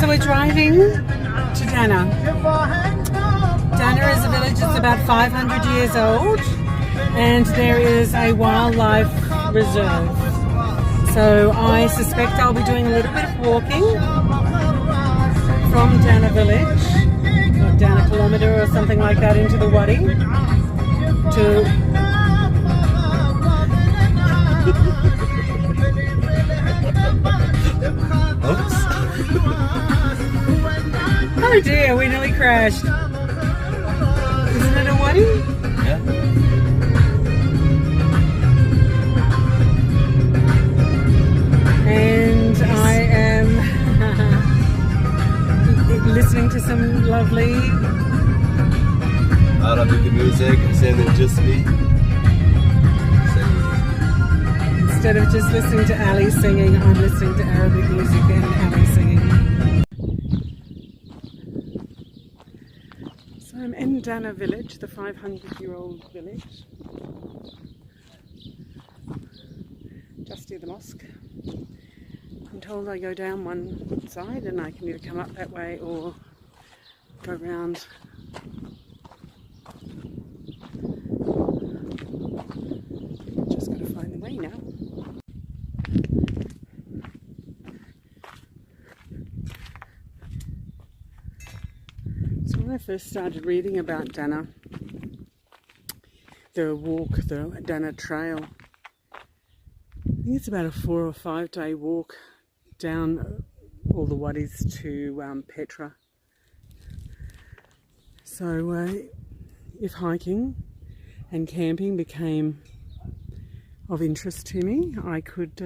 So we're driving to Dana. Dana is a village that's about 500 years old, and there is a wildlife reserve. So I suspect I'll be doing a little bit of walking from Dana village, or Dana kilometre or something like that, into the Wadi to Oops. Oh dear, we nearly crashed. Isn't it a Wadi? Yeah. And I am listening to some lovely Arabic music, saying just me. Instead of just listening to Ali singing, I'm listening to Arabic music and Ali singing. So I'm in Dana village, the 500-year-old village, just near the mosque. I'm told I go down one side and I can either come up that way or go round. Just got to find the way now. So when I first started reading about Dana, the walk, the Dana Trail, I think it's about a 4 or 5 day walk down all the wadis to Petra. So if hiking and camping became of interest to me, I could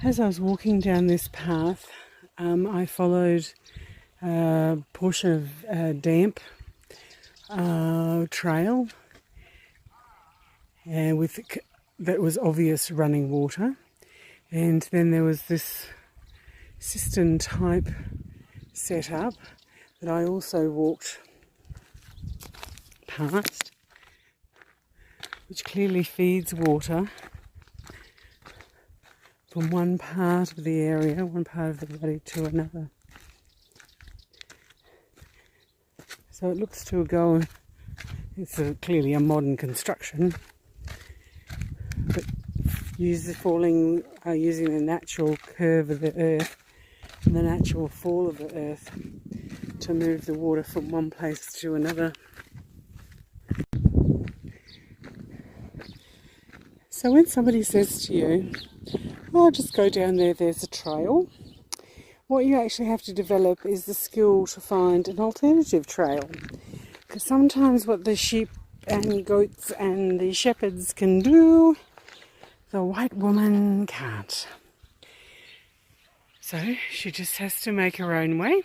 As I was walking down this path, I followed a portion of damp trail and that was obvious running water, and then there was this cistern type setup that I also walked past, which clearly feeds water from one part of the area, one part of the body to another. So it looks to go, it's clearly a modern construction, but using the natural curve of the earth and the natural fall of the earth to move the water from one place to another. So when somebody says to you, "Oh, just go down there, there's a trail," what you actually have to develop is the skill to find an alternative trail. Because sometimes what the sheep and goats and the shepherds can do, the white woman can't. So she just has to make her own way,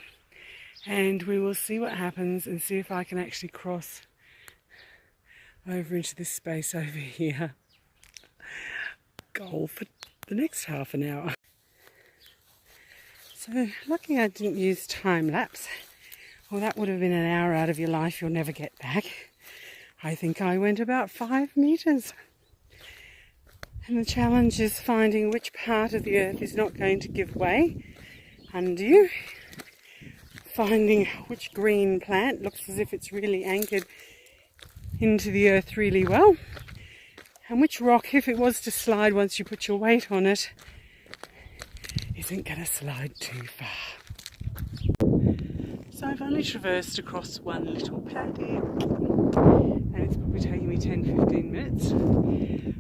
and we will see what happens and see if I can actually cross over into this space over here. Goal for the next half an hour. So lucky I didn't use time lapse, or that would have been an hour out of your life you'll never get back. I think I went about 5 meters. And the challenge is finding which part of the earth is not going to give way under you. Finding which green plant looks as if it's really anchored into the earth really well. And which rock, if it was to slide once you put your weight on it, isn't going to slide too far. So I've only traversed across one little paddock, and it's probably taking me 10-15 minutes.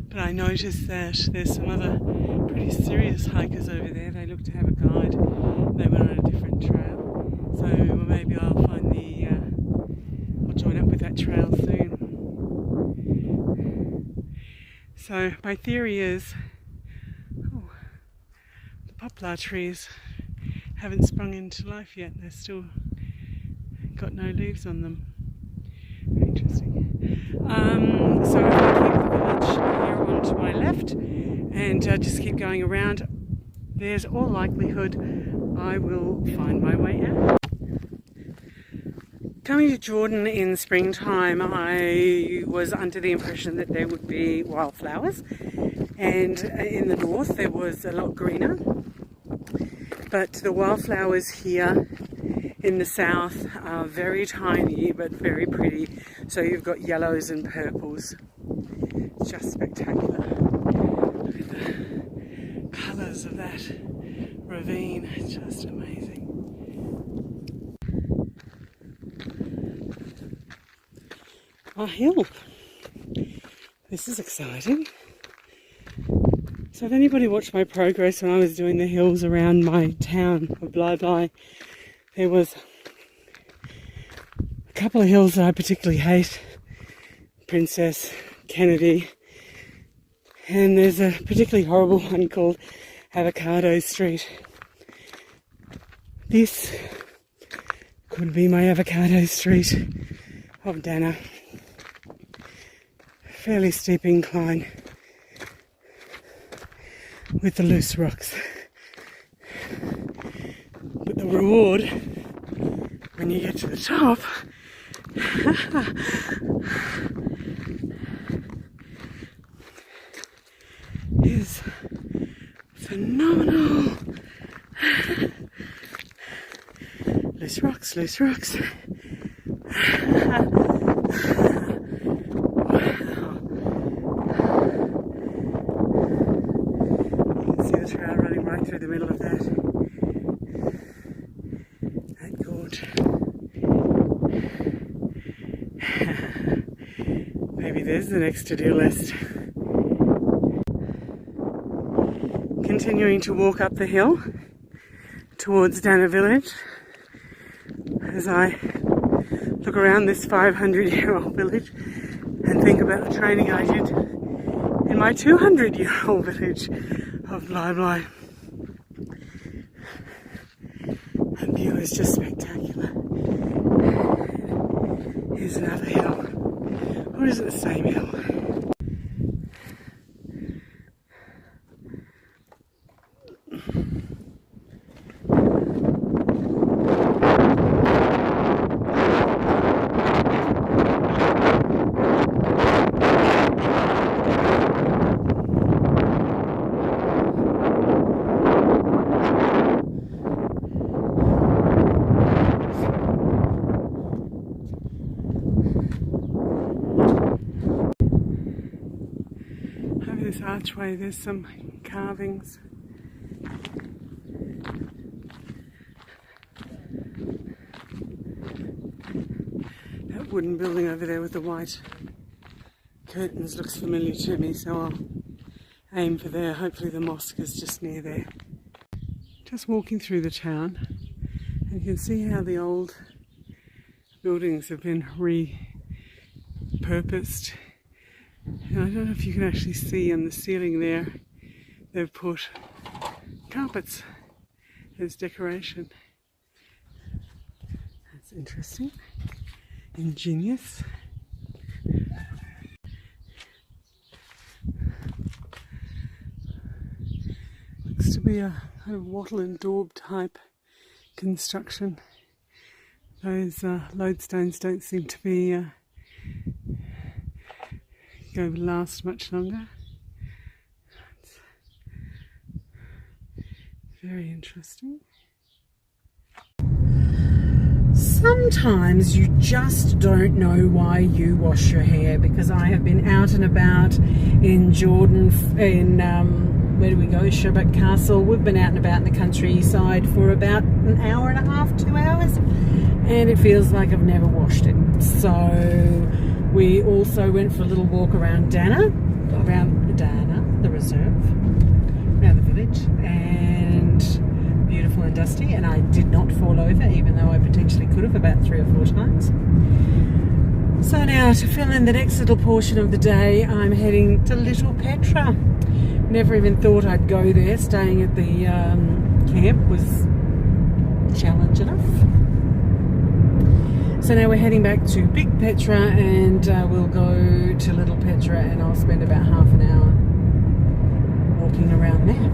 But I noticed that there's some other pretty serious hikers over there. They look to have a guide. They went on a different trail. So maybe I'll find I'll join up with that trail soon. So my theory is, the poplar trees haven't sprung into life yet. They're still got no leaves on them. Very interesting. So if I keep the village here onto my left and just keep going around, there's all likelihood I will find my way out. Coming to Jordan in springtime, I was under the impression that there would be wildflowers, and in the north there was a lot greener, but the wildflowers here in the south are very tiny but very pretty. So you've got yellows and purples. It's just spectacular. Look at the colours of that ravine. It's just amazing. A hill. This is exciting. So if anybody watched my progress when I was doing the hills around my town of Bly Bly, there was a couple of hills that I particularly hate. Princess, Kennedy, and there's a particularly horrible one called Avocado Street. This could be my Avocado Street of Dana. Fairly steep incline with the loose rocks. But the reward when you get to the top is phenomenal. Loose rocks, loose rocks. Through the middle of that gorge. Maybe there's the next to-do list. Continuing to walk up the hill towards Dana village as I look around this 500-year-old village and think about the training I did in my 200-year-old village of Bly Bly. The view is just spectacular. Here's another hill. Or is it the same hill? This archway, there's some carvings. That wooden building over there with the white curtains looks familiar to me, so I'll aim for there. Hopefully the mosque is just near there. Just walking through the town, and you can see how the old buildings have been repurposed. And I don't know if you can actually see on the ceiling there, they've put carpets as decoration. That's interesting, ingenious. Looks to be a kind of wattle and daub type construction. Those lodestones don't seem to be going to last much longer. It's very interesting. Sometimes you just don't know why you wash your hair, because I have been out and about in Jordan, in where do we go? Sherbet Castle. We've been out and about in the countryside for about an hour and a half, 2 hours, and it feels like I've never washed it. So we also went for a little walk around Dana, the reserve, around the village, and beautiful and dusty, and I did not fall over, even though I potentially could have about 3 or 4 times. So now to fill in the next little portion of the day, I'm heading to Little Petra. Never even thought I'd go there. Staying at the camp was challenge enough. So now we're heading back to Big Petra, and we'll go to Little Petra, and I'll spend about half an hour walking around there.